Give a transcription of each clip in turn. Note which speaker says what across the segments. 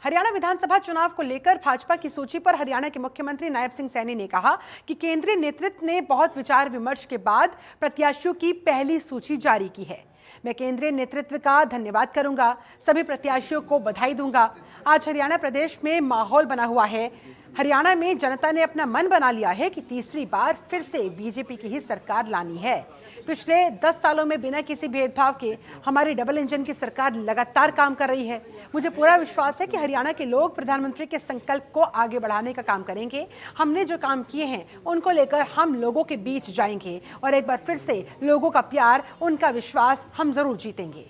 Speaker 1: हरियाणा विधानसभा चुनाव को लेकर भाजपा की सूची पर हरियाणा के मुख्यमंत्री नायब सिंह सैनी ने कहा कि केंद्रीय नेतृत्व ने बहुत विचार विमर्श के बाद प्रत्याशियों की पहली सूची जारी की है। मैं केंद्रीय नेतृत्व का धन्यवाद करूंगा, सभी प्रत्याशियों को बधाई दूंगा। आज हरियाणा प्रदेश में माहौल बना हुआ है। हरियाणा में जनता ने अपना मन बना लिया है कि तीसरी बार फिर से बीजेपी की ही सरकार लानी है। पिछले 10 सालों में बिना किसी भेदभाव के हमारी डबल इंजन की सरकार लगातार काम कर रही है। मुझे पूरा विश्वास है कि हरियाणा के लोग प्रधानमंत्री के संकल्प को आगे बढ़ाने का काम करेंगे। हमने जो काम किए हैं उनको लेकर हम लोगों के बीच जाएंगे और एक बार फिर से लोगों का प्यार, उनका विश्वास हम जरूर जीतेंगे।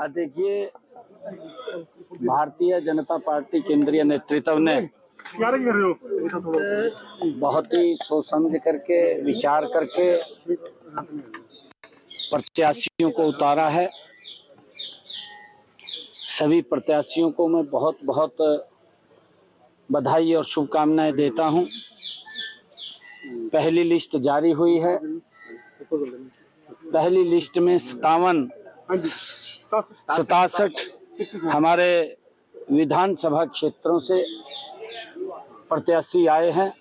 Speaker 2: देखिए, भारतीय जनता पार्टी केंद्रीय नेतृत्व ने बहुत ही सोच समझ करके, विचार करके प्रत्याशियों को उतारा है। सभी प्रत्याशियों को मैं बहुत बहुत बधाई और शुभकामनाएं देता हूं। पहली लिस्ट जारी हुई है। पहली लिस्ट में 67 हमारे विधानसभा क्षेत्रों से प्रत्याशी आए हैं।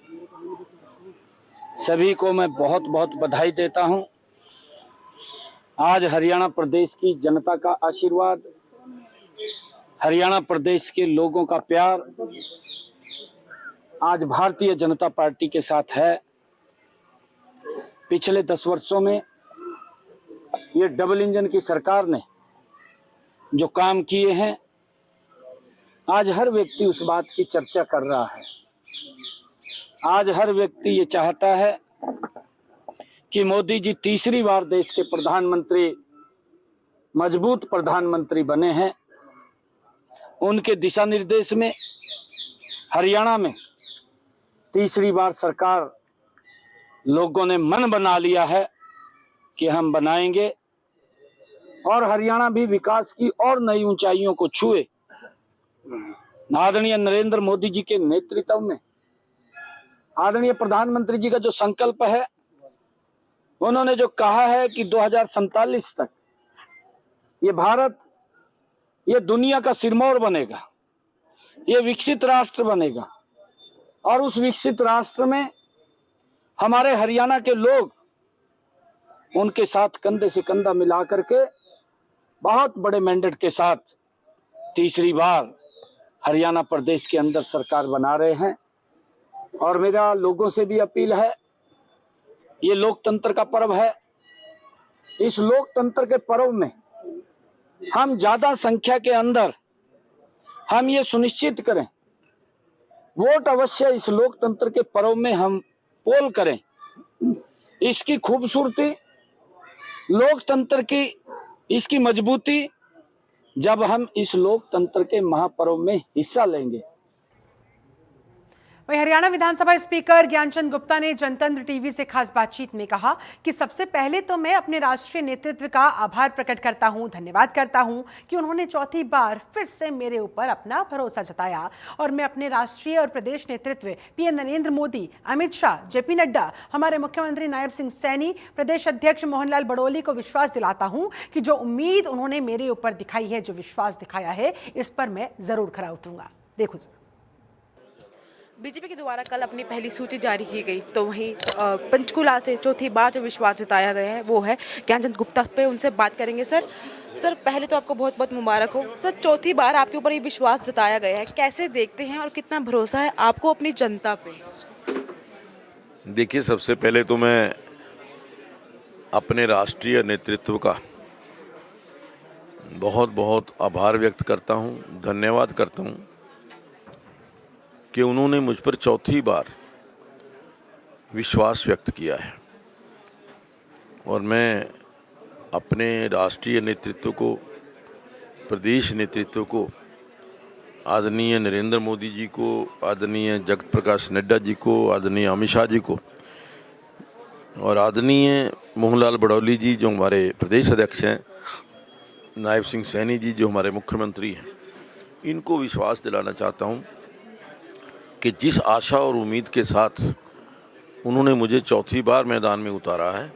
Speaker 2: सभी को मैं बहुत बहुत बधाई देता हूं। आज हरियाणा प्रदेश की जनता का आशीर्वाद, हरियाणा प्रदेश के लोगों का प्यार आज भारतीय जनता पार्टी के साथ है। पिछले 10 वर्षों में ये डबल इंजन की सरकार ने जो काम किए हैं, आज हर व्यक्ति उस बात की चर्चा कर रहा है। आज हर व्यक्ति ये चाहता है कि मोदी जी तीसरी बार देश के प्रधानमंत्री, मजबूत प्रधानमंत्री बने हैं। उनके दिशा निर्देश में हरियाणा में तीसरी बार सरकार लोगों ने मन बना लिया है कि हम बनाएंगे और हरियाणा भी विकास की और नई ऊंचाइयों को छुए। आदरणीय नरेंद्र मोदी जी के नेतृत्व में आदरणीय प्रधानमंत्री जी का जो संकल्प है, उन्होंने जो कहा है कि 2047 तक ये भारत, ये दुनिया का सिरमौर बनेगा, ये विकसित राष्ट्र बनेगा और उस विकसित राष्ट्र में हमारे हरियाणा के लोग उनके साथ कंधे से कंधा मिला करके बहुत बड़े मैंडेट के साथ तीसरी बार हरियाणा प्रदेश के अंदर सरकार बना रहे हैं। और मेरा लोगों से भी अपील है, ये लोकतंत्र का पर्व है। इस लोकतंत्र के पर्व में हम ज्यादा संख्या के अंदर हम ये सुनिश्चित करें, वोट अवश्य इस लोकतंत्र के पर्व में हम पोल करें। इसकी खूबसूरती, लोकतंत्र की इसकी मजबूती, जब हम इस लोकतंत्र के महापर्व में हिस्सा लेंगे।
Speaker 1: वहीं हरियाणा विधानसभा स्पीकर ज्ञानचंद गुप्ता ने जनतंत्र टीवी से खास बातचीत में कहा कि सबसे पहले तो मैं अपने राष्ट्रीय नेतृत्व का आभार प्रकट करता हूं, धन्यवाद करता हूं कि उन्होंने चौथी बार फिर से मेरे ऊपर अपना भरोसा जताया। और मैं अपने राष्ट्रीय और प्रदेश नेतृत्व पीएम नरेंद्र मोदी, अमित शाह, जेपी नड्डा, हमारे मुख्यमंत्री नायब सिंह सैनी, प्रदेश अध्यक्ष मोहनलाल बड़ोली को विश्वास दिलाता हूं कि जो उम्मीद उन्होंने मेरे ऊपर दिखाई है, जो विश्वास दिखाया है, इस पर मैं जरूर खरा उतरूंगा। देखो,
Speaker 3: बीजेपी के द्वारा कल अपनी पहली सूची जारी की गई, तो वहीं पंचकुला से चौथी बार जो विश्वास जताया गया है वो है ज्ञानचंद गुप्ता पे। उनसे बात करेंगे। सर पहले तो आपको बहुत बहुत मुबारक हो। सर, चौथी बार आपके ऊपर ये विश्वास जताया गया है, कैसे देखते हैं और कितना भरोसा है आपको अपनी जनता पे?
Speaker 4: देखिए, सबसे पहले तो मैं अपने राष्ट्रीय नेतृत्व का बहुत बहुत आभार व्यक्त करता हूँ, धन्यवाद करता हूँ कि उन्होंने मुझ पर चौथी बार विश्वास व्यक्त किया है। और मैं अपने राष्ट्रीय नेतृत्व को, प्रदेश नेतृत्व को, आदरणीय नरेंद्र मोदी जी को, आदरणीय जगत प्रकाश नड्डा जी को, आदरणीय अमित शाह जी को और आदरणीय मोहनलाल बड़ौली जी जो हमारे प्रदेश अध्यक्ष हैं, नायब सिंह सैनी जी जो हमारे मुख्यमंत्री हैं, इनको विश्वास दिलाना चाहता हूं कि जिस आशा और उम्मीद के साथ उन्होंने मुझे चौथी बार मैदान में उतारा है,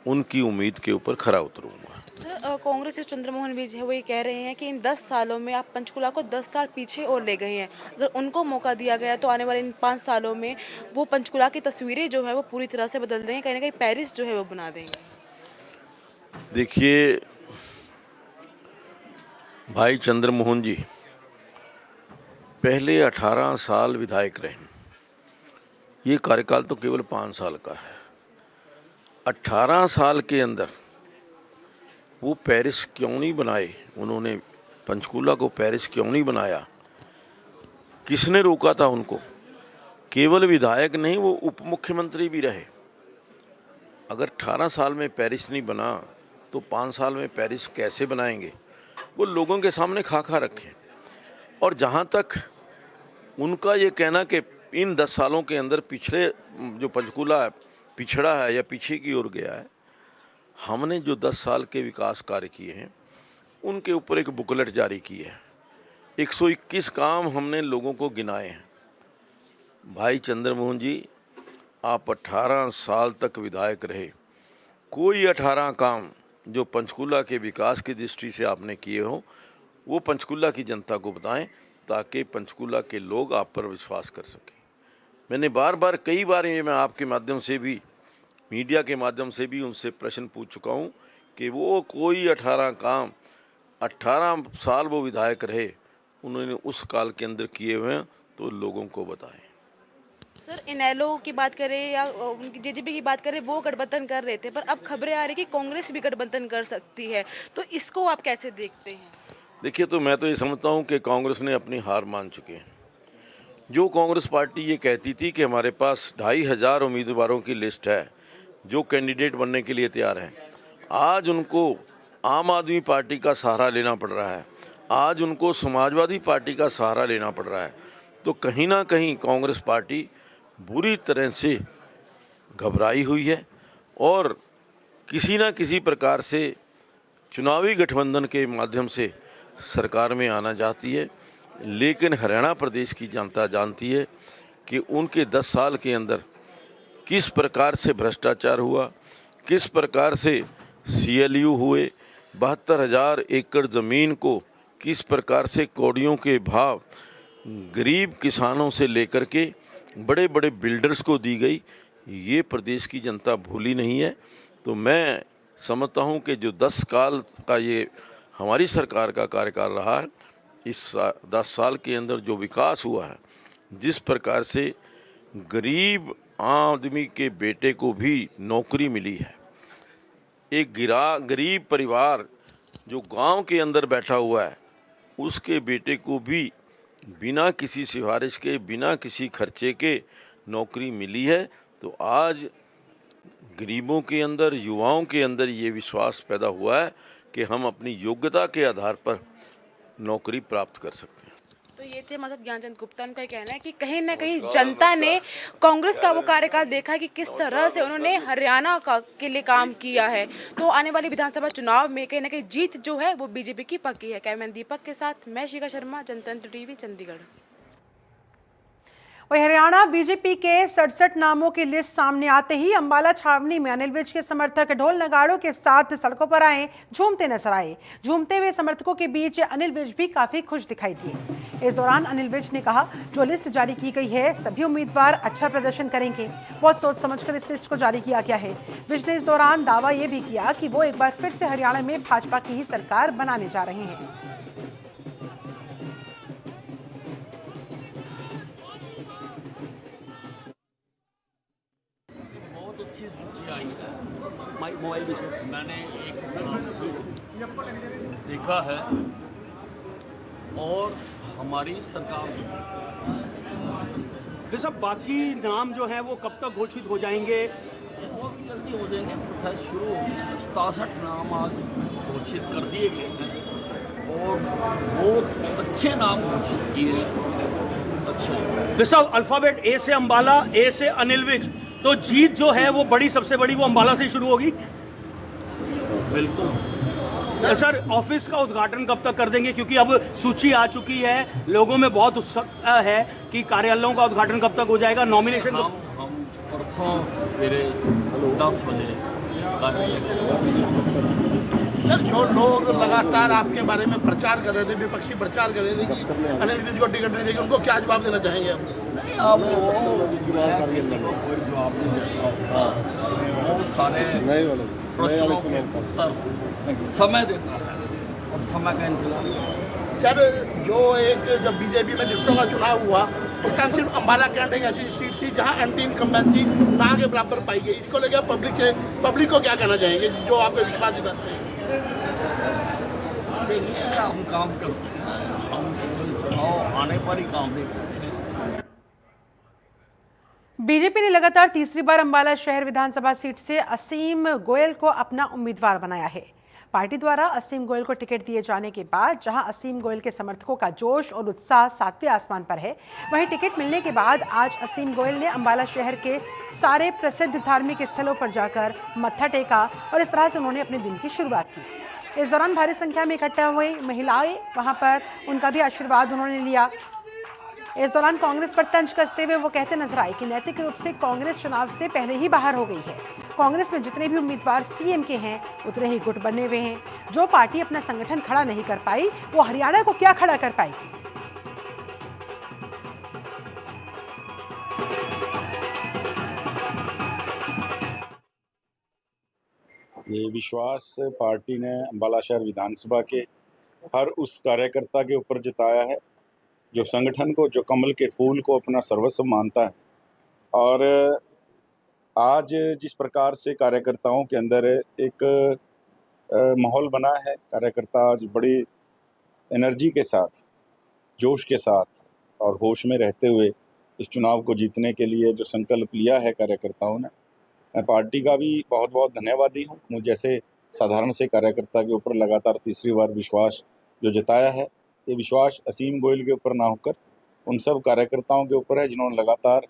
Speaker 4: उनकी उम्मीद के ऊपर खरा उतरूंगा।
Speaker 3: सर कांग्रेस के चंद्रमोहन जी है वो ये कह रहे हैं कि इन 10 सालों में आप पंचकुला को 10 साल पीछे और ले गए हैं। अगर उनको मौका दिया गया तो आने वाले इन 5 सालों में वो पंचकुला की तस्वीरें जो है वो पूरी तरह से बदल देंगे, कहीं ना कहीं पेरिस जो है वो बना देंगे।
Speaker 4: देखिए भाई चंद्रमोहन जी पहले 18 साल विधायक रहे, ये कार्यकाल तो केवल 5 साल का है। 18 साल के अंदर वो पेरिस क्यों नहीं बनाए, उन्होंने पंचकूला को पेरिस क्यों नहीं बनाया, किसने रोका था उनको? केवल विधायक नहीं, वो उप मुख्यमंत्री भी रहे। अगर 18 साल में पेरिस नहीं बना तो 5 साल में पेरिस कैसे बनाएंगे? वो लोगों के सामने खाका रखें। और जहाँ तक उनका ये कहना कि इन 10 सालों के अंदर पिछले जो पंचकूला पिछड़ा है या पीछे की ओर गया है, हमने जो 10 साल के विकास कार्य किए हैं उनके ऊपर एक बुकलेट जारी की है। 121 काम हमने लोगों को गिनाए हैं। भाई चंद्रमोहन जी, आप 18 साल तक विधायक रहे, कोई 18 काम जो पंचकूला के विकास की दृष्टि से आपने किए हो वो पंचकूला की जनता को बताएं, ताकि पंचकूला के लोग आप पर विश्वास कर सकें। मैंने बार बार कई बार ये मैं आपके माध्यम से भी, मीडिया के माध्यम से भी उनसे प्रश्न पूछ चुका हूँ कि वो कोई 18 काम 18 साल वो विधायक रहे, उन्होंने उस काल के अंदर किए हुए हैं तो लोगों को बताएं।
Speaker 3: सर इनेलो की बात करें या उनकी जेजेपी की बात करें, वो गठबंधन कर रहे थे, पर अब खबरें आ रही कि कांग्रेस भी गठबंधन कर सकती है, तो इसको आप कैसे देखते हैं?
Speaker 4: देखिए, तो मैं तो ये समझता हूँ कि कांग्रेस ने अपनी हार मान चुके हैं। जो कांग्रेस पार्टी ये कहती थी कि हमारे पास 2500 उम्मीदवारों की लिस्ट है जो कैंडिडेट बनने के लिए तैयार हैं, आज उनको आम आदमी पार्टी का सहारा लेना पड़ रहा है, आज उनको समाजवादी पार्टी का सहारा लेना पड़ रहा है। तो कहीं ना कहीं कांग्रेस पार्टी बुरी तरह से घबराई हुई है और किसी न किसी प्रकार से चुनावी गठबंधन के माध्यम से सरकार में आना चाहती है। लेकिन हरियाणा प्रदेश की जनता जानती है कि उनके 10 साल के अंदर किस प्रकार से भ्रष्टाचार हुआ, किस प्रकार से CLU हुए, 72,000 एकड़ ज़मीन को किस प्रकार से कौड़ियों के भाव गरीब किसानों से लेकर के बड़े बड़े बिल्डर्स को दी गई, ये प्रदेश की जनता भूली नहीं है। तो मैं समझता हूँ कि जो 10 साल का ये हमारी सरकार का कार्यकाल रहा है, इस 10 साल के अंदर जो विकास हुआ है, जिस प्रकार से गरीब आदमी के बेटे को भी नौकरी मिली है, एक गरीब परिवार जो गांव के अंदर बैठा हुआ है उसके बेटे को भी बिना किसी सिफारिश के, बिना किसी खर्चे के नौकरी मिली है। तो आज गरीबों के अंदर, युवाओं के अंदर ये विश्वास पैदा हुआ है कि हम अपनी योग्यता के आधार पर नौकरी प्राप्त कर सकते हैं।
Speaker 3: तो ये थे हमारे साथ ज्ञानचंद गुप्ता। उनका कहना है कि कहीं ना कहीं जनता ने कांग्रेस का वो कार्यकाल देखा कि किस तरह से उन्होंने हरियाणा के लिए काम किया है। तो आने वाली विधानसभा चुनाव में कहीं ना कहीं जीत जो है वो बीजेपी की पक्की है। कैमरामैन दीपक के साथ मैं शिखा शर्मा, जनतंत्र टीवी, चंडीगढ़।
Speaker 1: वही हरियाणा बीजेपी के 67 नामों की लिस्ट सामने आते ही अंबाला छावनी में अनिल विज के समर्थक ढोल नगाड़ों के साथ सड़कों पर आए, झूमते नजर आए। झूमते हुए समर्थकों के बीच अनिल विज भी काफी खुश दिखाई दिए। इस दौरान अनिल विज ने कहा, जो लिस्ट जारी की गई है सभी उम्मीदवार अच्छा प्रदर्शन करेंगे, बहुत सोच समझकर इस लिस्ट को जारी किया गया है। विज ने इस दौरान दावा यह भी किया कि वो एक बार फिर से हरियाणा में भाजपा की ही सरकार बनाने जा रहे हैं।
Speaker 5: अच्छी सूची आई है। मोबाइल मैंने एक देखा है और हमारी सरकार
Speaker 6: सब बाकी नाम जो हैं वो कब तक घोषित हो जाएंगे?
Speaker 5: वो भी जल्दी हो जाएंगे, प्रोसेस शुरू हो गया। 67 नाम आज घोषित कर दिए गए हैं और बहुत अच्छे नाम घोषित किए हैं। अच्छा
Speaker 6: सब अल्फाबेट ए से अंबाला, ए से अनिल विज, तो जीत जो है वो बड़ी, सबसे बड़ी वो अंबाला से शुरू होगी।
Speaker 5: बिल्कुल
Speaker 6: सर, ऑफिस का उद्घाटन कब तक कर देंगे? क्योंकि अब सूची आ चुकी है, लोगों में बहुत उत्सुकता है कि कार्यालयों का उद्घाटन कब तक हो जाएगा, नॉमिनेशन
Speaker 5: हम परसों सवेरे 10 बजे कार्यालय
Speaker 7: सर जो लोग लगातार आपके बारे में प्रचार कर रहे थे, विपक्षी प्रचार कर रहे थे कि अनिल विज को टिकट नहीं देगी, उनको क्या जवाब देना चाहेंगे आप?
Speaker 5: नहीं, अब मैं किसी को कोई जवाब नहीं देता। बहुत सारे प्रश्नों के उत्तर समय देता है और समय का इंतजार।
Speaker 7: सर जो एक जब बीजेपी में डिप्टो का चुनाव हुआ उस टाइम सिर्फ अम्बाला कैंट एक ऐसी सीट थी जहां एंटी इनकम्बेंसी ना के बराबर पाई गई। इसको लेकर पब्लिक को क्या कहना चाहेंगे जो आप पे विश्वास दिलाते हैं?
Speaker 5: देखिए, हम काम करते हैं, हम केवल चुनाव आने पर ही काम नहीं करते हैं।
Speaker 1: बीजेपी ने लगातार तीसरी बार अंबाला शहर विधानसभा सीट से असीम गोयल को अपना उम्मीदवार बनाया है। पार्टी द्वारा असीम गोयल को टिकट दिए जाने के बाद जहां असीम गोयल के समर्थकों का जोश और उत्साह सातवें आसमान पर है, वहीं टिकट मिलने के बाद आज असीम गोयल ने अंबाला शहर के सारे प्रसिद्ध धार्मिक स्थलों पर जाकर मत्था टेका और इस तरह से उन्होंने अपने दिन की शुरुआत की। इस दौरान भारी संख्या में इकट्ठा हुई महिलाएं वहां पर उनका भी आशीर्वाद उन्होंने लिया। इस दौरान कांग्रेस पर तंज कसते हुए वो कहते नजर आए कि नैतिक रूप से कांग्रेस चुनाव से पहले ही बाहर हो गई है। कांग्रेस में जितने भी उम्मीदवार सीएम के हैं उतने ही गुट बने हुए हैं। जो पार्टी अपना संगठन खड़ा नहीं कर पाई वो हरियाणा को क्या खड़ा कर पाएगी?
Speaker 8: ये विश्वास पार्टी ने अंबाला शहर विधानसभा के हर उस कार्यकर्ता के ऊपर जताया है जो संगठन को, जो कमल के फूल को अपना सर्वस्व मानता है। और आज जिस प्रकार से कार्यकर्ताओं के अंदर एक माहौल बना है, कार्यकर्ता आज बड़ी एनर्जी के साथ, जोश के साथ और होश में रहते हुए इस चुनाव को जीतने के लिए जो संकल्प लिया है कार्यकर्ताओं ने, मैं पार्टी का भी बहुत बहुत धन्यवादी हूँ। मुझ जैसे साधारण से कार्यकर्ता के ऊपर लगातार तीसरी बार विश्वास जो जताया है, ये विश्वास असीम गोयल के ऊपर ना होकर उन सब कार्यकर्ताओं के ऊपर है जिन्होंने लगातार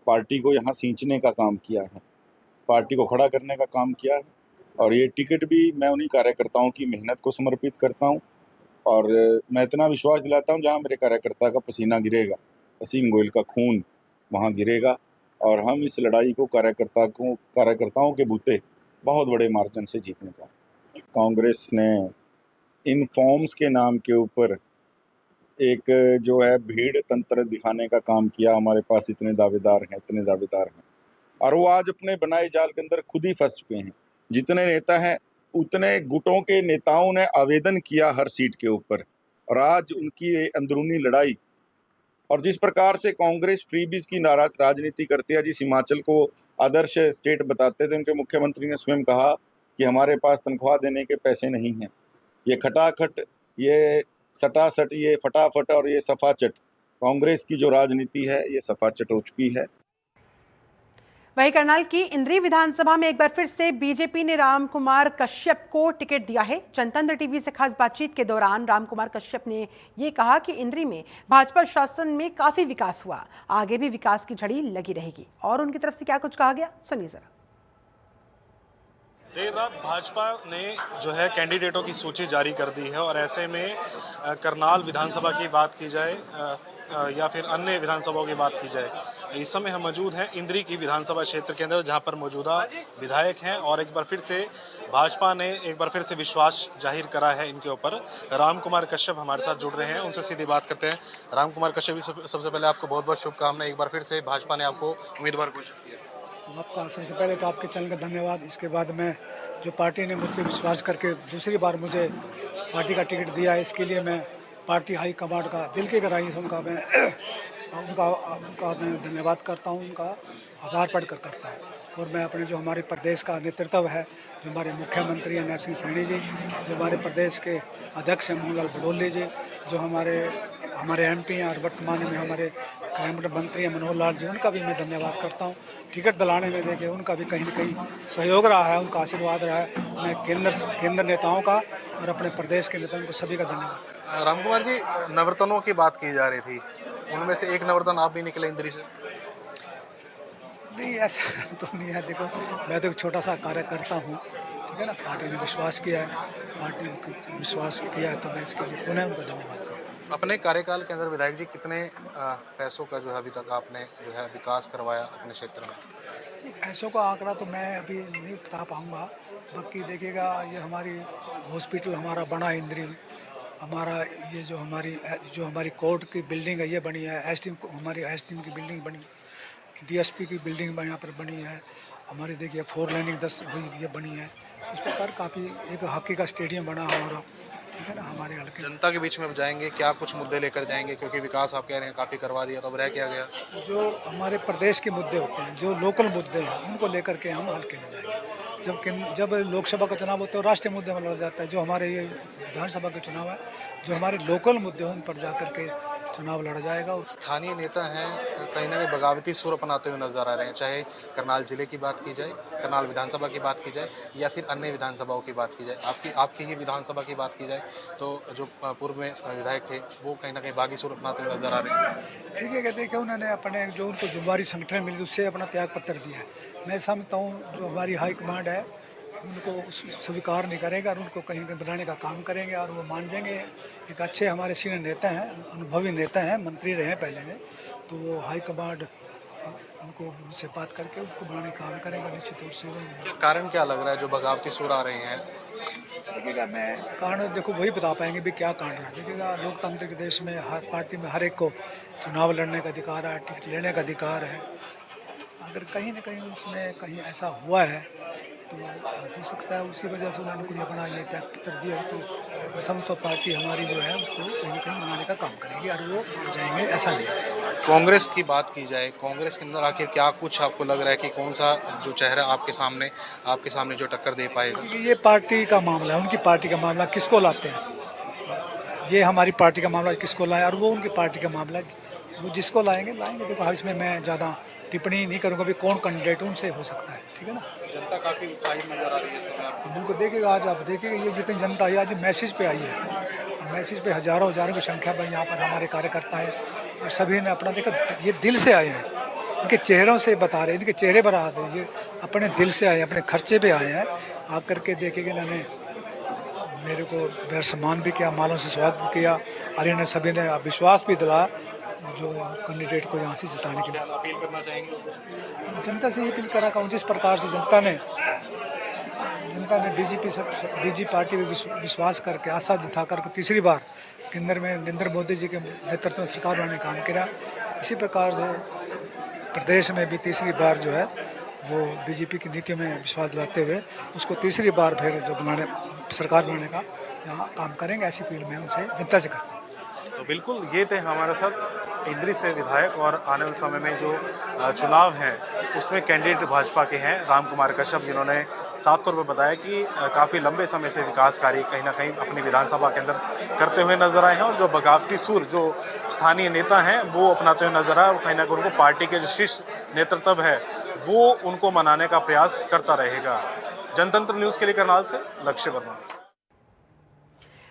Speaker 8: पार्टी को यहाँ सींचने का काम किया है, पार्टी को खड़ा करने का काम किया है। और ये टिकट भी मैं उन्हीं कार्यकर्ताओं की मेहनत को समर्पित करता हूँ और मैं इतना विश्वास दिलाता हूँ जहाँ मेरे कार्यकर्ता का पसीना गिरेगा, असीम गोयल का खून वहाँ गिरेगा और हम इस लड़ाई को कार्यकर्ताओं के बूते बहुत बड़े मार्जिन से जीतने का। कांग्रेस ने इन फॉर्म्स के नाम के ऊपर एक जो है भीड़ तंत्र दिखाने का काम किया। हमारे पास इतने दावेदार हैं, इतने दावेदार हैं, और वो आज अपने बनाए जाल के अंदर खुद ही फंस चुके हैं। जितने नेता हैं उतने गुटों के नेताओं ने आवेदन किया हर सीट के ऊपर, और आज उनकी अंदरूनी लड़ाई और जिस प्रकार से कांग्रेस फ्रीबीज की राजनीति करती है, जिस हिमाचल को आदर्श स्टेट बताते थे, उनके मुख्यमंत्री ने स्वयं कहा कि हमारे पास तनख्वाह देने के पैसे नहीं हैं। ये खटाखट, ये सटासट, ये फटाफट और ये सफाचट, कांग्रेस की जो राजनीति है ये सफाचट हो चुकी है।
Speaker 1: वहीं करनाल की इंद्री विधानसभा में एक बार फिर से बीजेपी ने रामकुमार कश्यप को टिकट दिया है। जनतंत्र टीवी से खास बातचीत के दौरान रामकुमार कश्यप ने ये कहा कि इंद्री में भाजपा शासन में काफी विकास हुआ, आगे भी विकास की झड़ी लगी रहेगी। और उनकी तरफ से क्या कुछ कहा गया, सुनिए जरा।
Speaker 9: देर रात भाजपा ने जो है कैंडिडेटों की सूची जारी कर दी है और ऐसे में करनाल विधानसभा की बात की जाए या फिर अन्य विधानसभाओं की बात की जाए, इस समय हम मौजूद हैं इंद्री की विधानसभा क्षेत्र के अंदर, जहां पर मौजूदा विधायक हैं और एक बार फिर से भाजपा ने एक बार फिर से विश्वास जाहिर करा है इनके ऊपर। रामकुमार कश्यप हमारे साथ जुड़ रहे हैं, उनसे सीधी बात करते हैं। रामकुमार कश्यप, सबसे पहले आपको बहुत बहुत शुभकामनाएं। एक बार फिर से भाजपा ने आपको उम्मीदवार घोषित किया।
Speaker 10: आपका सबसे पहले तो आपके चैनल का धन्यवाद। इसके बाद मैं जो पार्टी ने मुझ पर विश्वास करके दूसरी बार मुझे पार्टी का टिकट दिया, इसके लिए मैं पार्टी हाई कमांड का दिल की गहराई से उनका मैं धन्यवाद करता हूं, उनका आभार पढ़कर करता है। और मैं अपने जो हमारे प्रदेश का नेतृत्व है, जो हमारे मुख्यमंत्री हैं नायब सिंह सैनी जी, जो हमारे प्रदेश के अध्यक्ष हैं मोहन लाल बडोले जी, जो हमारे एमपी हैं और वर्तमान में हमारे कैबिनेट मंत्री हैं मनोहर लाल जी, उनका भी मैं धन्यवाद करता हूं। टिकट दिलाने में देखिए उनका भी कहीं न कहीं सहयोग रहा है, उनका आशीर्वाद रहा है। मैं केंद्र नेताओं का और अपने प्रदेश के नेताओं को सभी का धन्यवाद करता हूं।
Speaker 9: रामकुमार जी, नवरत्नों की बात की जा रही थी, उनमें से एक नवरत्न आप भी निकले इंद्री से।
Speaker 10: नहीं, ऐसा तो नहीं है। देखो, मैं तो एक छोटा सा कार्यकर्ता हूँ, ठीक है ना। पार्टी ने विश्वास किया है, पार्टी ने विश्वास किया है, तो मैं इसके लिए पुनः उनका धन्यवाद करता हूँ।
Speaker 9: अपने कार्यकाल के अंदर विधायक जी कितने पैसों का जो है अभी तक आपने जो है विकास करवाया अपने क्षेत्र में?
Speaker 10: पैसों का आंकड़ा तो मैं अभी नहीं बता पाऊँगा। बाकी देखिएगा, ये हमारी हॉस्पिटल हमारा बना इंद्री, हमारा ये जो हमारी कोर्ट की बिल्डिंग है ये बनी है, हमारी एसडीएम की बिल्डिंग बनी, डीएसपी की बिल्डिंग यहाँ पर बनी है, हमारी देखिए 4 लाइनिंग 10 हुई ये बनी है। इस प्रकार काफ़ी एक हॉकी का स्टेडियम बना हमारा, ठीक है ना, हमारे हल्के।
Speaker 9: जनता के बीच में जाएंगे, क्या कुछ मुद्दे लेकर जाएंगे, क्योंकि विकास आप कह रहे हैं काफ़ी करवा दिया, तो अब रह क्या गया?
Speaker 10: जो हमारे प्रदेश के मुद्दे होते हैं, जो लोकल मुद्दे हैं, उनको लेकर के हम हल्के में जाएंगे। जब लोकसभा का चुनाव होता है राष्ट्रीय मुद्दे में लड़ा जाता है, जो हमारे ये विधानसभा के चुनाव है, जो हमारे लोकल मुद्दे हैं उन पर जा कर के चुनाव लड़ा जाएगा।
Speaker 9: स्थानीय नेता हैं, कहीं ना कहीं बगावती सुर अपनाते हुए नजर आ रहे हैं, चाहे करनाल जिले की बात की जाए, करनाल विधानसभा की बात की जाए, या फिर अन्य विधानसभाओं की बात की जाए। आपकी ही विधानसभा की बात की जाए तो जो पूर्व में विधायक थे वो कहीं ना कहीं बागी सुर अपनाते हुए नजर आ रहे हैं।
Speaker 10: ठीक है, कहते कि उन्होंने अपने जो उनको जिम्मेवारी संगठन मिली उससे अपना त्याग पत्र दिया है। मैं समझता हूँ जो हमारी हाईकमांड है उनको स्वीकार नहीं करेगा और उनको कहीं कहीं बनाने का काम करेंगे और वो मान जाएंगे। एक अच्छे हमारे सीनियर नेता हैं, अनुभवी नेता हैं, मंत्री रहे हैं पहले में, तो वो हाईकमांड उनको उनसे बात करके उनको बनाने का काम करेंगे निश्चित रूप से।
Speaker 9: कारण क्या लग रहा है जो बगावती सुर आ रहे हैं?
Speaker 10: देखिएगा, मैं कारण देखो वही बता पाएंगे भी क्या कारण रहा है। देखिएगा, लोकतांत्रिक देश में हर पार्टी में हर एक को चुनाव लड़ने का अधिकार है, टिकट लेने का अधिकार है। अगर कहीं ना कहीं उसमें कहीं ऐसा हुआ है तो हो सकता है उसी वजह से उन्होंने कोई अपना ये त्याग पत्र दिया हो, तो समझता पार्टी हमारी जो है उसको कहीं ना कहीं मनाने का काम करेगी और वो मान जाएंगे, ऐसा नहीं है।
Speaker 9: कांग्रेस की बात की जाए, कांग्रेस के अंदर आखिर क्या कुछ आपको लग रहा है कि कौन सा जो चेहरा आपके सामने जो टक्कर दे पाएगा?
Speaker 10: ये पार्टी का मामला है, उनकी पार्टी का मामला, किसको लाते हैं, ये हमारी पार्टी का मामला किसको लाए और वो उनकी पार्टी का मामला है, वो जिसको लाएंगे। देखो इसमें मैं ज़्यादा टिप्पणी नहीं करूँगा भी कौन कैंडिडेट उनसे हो सकता है, ठीक है ना।
Speaker 9: जनता काफ़ी उत्साहित नजर आ रही है सब।
Speaker 10: बिल्कुल, देखिएगा आज आप देखिएगा ये जितनी जनता है आज मैसेज पे आई है, मैसेज पे हज़ारों की संख्या में यहाँ पर हमारे कार्यकर्ता हैं और सभी ने अपना देखा, ये दिल से आए हैं, इनके चेहरों से बता रहे हैं, इनके चेहरे पर आते हैं, ये अपने दिल से आए हैं, अपने खर्चे पे आए हैं। आकर के देखेंगे इन्होंने मेरे को बेहद सम्मान भी किया, मालों से स्वागत भी किया और इन्हें सभी ने विश्वास भी दिलाया जो कैंडिडेट को यहाँ से जिताने के लिए।
Speaker 9: अपील करना चाहेंगे
Speaker 10: जनता से ये अपील करा कहूँ, जिस प्रकार से जनता ने बीजेपी पार्टी में विश्वास करके आस्था दिखा करके तीसरी बार केंद्र में नरेंद्र मोदी जी के नेतृत्व में सरकार बनाने का काम किया, इसी प्रकार से प्रदेश में भी तीसरी बार जो है वो बीजेपी की नीति में विश्वास दिलाते हुए उसको तीसरी बार फिर जो सरकार बनाने का यहाँ काम करेंगे, ऐसी अपील मैं उनसे जनता से करता हूँ।
Speaker 9: तो बिल्कुल ये थे हमारे साथ इंद्री से विधायक, और आने वाले समय में जो चुनाव हैं उसमें कैंडिडेट भाजपा के हैं राम कुमार कश्यप, जिन्होंने साफ तौर पर बताया कि काफ़ी लंबे समय से विकास कार्य कहीं ना कहीं अपनी विधानसभा के अंदर करते हुए नजर आए हैं, और जो बगावती सुर जो स्थानीय नेता हैं वो अपनाते हुए नजर आए, कहीं ना कहीं उनको पार्टी के जो शीर्ष नेतृत्व है वो उनको मनाने का प्रयास करता रहेगा। जनतंत्र न्यूज़ के लिए करनाल से लक्ष्य वर्मा।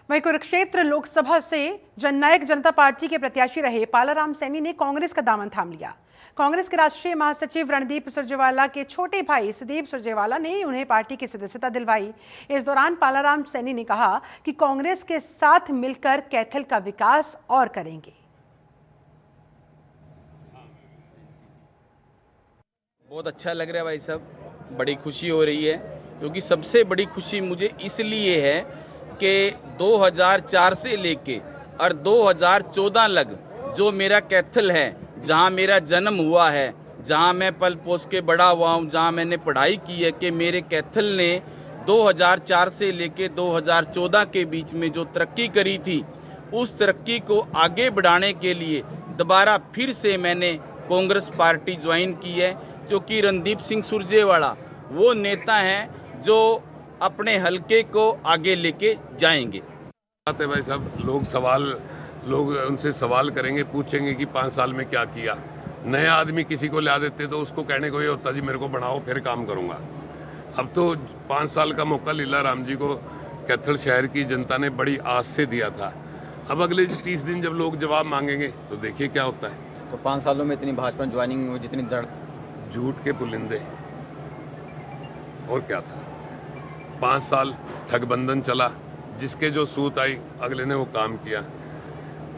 Speaker 1: वहीं कुरुक्षेत्र लोकसभा से जननायक जनता पार्टी के प्रत्याशी रहे पालाराम सैनी ने कांग्रेस का दामन थाम लिया। कांग्रेस के राष्ट्रीय महासचिव रणदीप सुरजेवाला के छोटे भाई सुदीप सुरजेवाला ने उन्हें पार्टी की सदस्यता दिलवाई। इस दौरान पालाराम सैनी ने कहा कि कांग्रेस के साथ मिलकर कैथल का विकास और करेंगे।
Speaker 11: बहुत अच्छा लग रहा है भाई साहब, बड़ी खुशी हो रही है, क्योंकि सबसे बड़ी खुशी मुझे इसलिए है कि 2004 से लेके और 2014 लग जो मेरा कैथल है, जहां मेरा जन्म हुआ है, जहां मैं पल पोस के बड़ा हुआ हूं, जहां मैंने पढ़ाई की है, कि मेरे कैथल ने 2004 से लेके 2014 के बीच में जो तरक्की करी थी, उस तरक्की को आगे बढ़ाने के लिए दोबारा फिर से मैंने कांग्रेस पार्टी ज्वाइन की है, क्योंकि रणदीप सिंह सुरजेवाला वो नेता हैं जो अपने हलके को आगे लेके जाएंगे।
Speaker 12: बात है भाई साहब, लोग उनसे सवाल करेंगे, पूछेंगे कि 5 साल में क्या किया। नया आदमी किसी को ला देते तो उसको कहने को ये होता जी मेरे को बनाओ फिर काम करूँगा। अब तो 5 साल का मौका लीला राम जी को कैथल शहर की जनता ने बड़ी आस से दिया था। अब अगले 30 दिन जब लोग जवाब मांगेंगे तो देखिए क्या होता है।
Speaker 13: तो 5 सालों में इतनी भाजपा ज्वाइनिंग हुई, जितनी दर
Speaker 12: झूठ के पुलिंदे, और क्या था। 5 साल ठगबंधन चला, जिसके जो सूत आई अगले ने वो काम किया,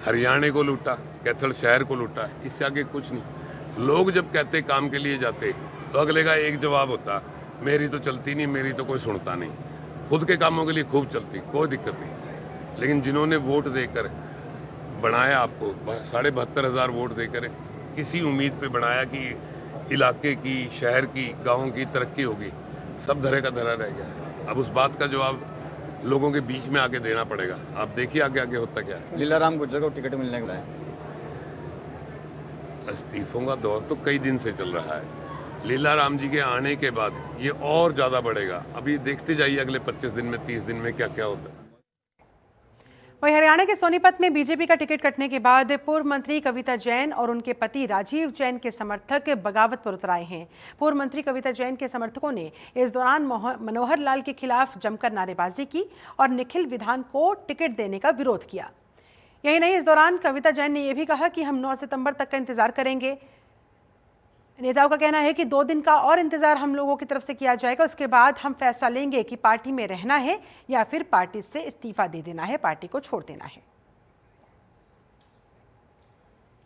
Speaker 12: हरियाणा को लूटा, कैथल शहर को लूटा, इससे आगे कुछ नहीं। लोग जब कहते काम के लिए जाते तो अगले का एक जवाब होता, मेरी तो चलती नहीं, मेरी तो कोई सुनता नहीं। खुद के कामों के लिए खूब चलती, कोई दिक्कत नहीं। लेकिन जिन्होंने वोट देकर बनाया आपको, 72,500 वोट देकर किसी उम्मीद पे बनाया कि इलाके की, शहर की, गाँव की तरक्की होगी, सब धरे का धरा रह गया। अब उस बात का जवाब लोगों के बीच में आके देना पड़ेगा। आप देखिए आगे आगे होता क्या है।
Speaker 13: लीलाराम गुर्जर को टिकट मिलने का है।
Speaker 12: इस्तीफों का दौर तो कई दिन से चल रहा है। लीलाराम जी के आने के बाद ये और ज़्यादा बढ़ेगा। अभी देखते जाइए अगले 25 दिन में, 30 दिन में क्या क्या होता है।
Speaker 1: वहीं हरियाणा के सोनीपत में बीजेपी का टिकट कटने के बाद पूर्व मंत्री कविता जैन और उनके पति राजीव जैन के समर्थक बगावत पर उतर आए हैं। पूर्व मंत्री कविता जैन के समर्थकों ने इस दौरान मनोहर लाल के खिलाफ जमकर नारेबाजी की और निखिल विधान को टिकट देने का विरोध किया। यही नहीं, इस दौरान कविता जैन ने यह भी कहा कि हम 9 सितंबर तक का इंतजार करेंगे। नेताओं का कहना है कि 2 दिन का और इंतजार हम लोगों की तरफ से किया जाएगा, उसके बाद हम फैसला लेंगे कि पार्टी में रहना है या फिर पार्टी से इस्तीफा दे देना है, पार्टी को छोड़ देना है।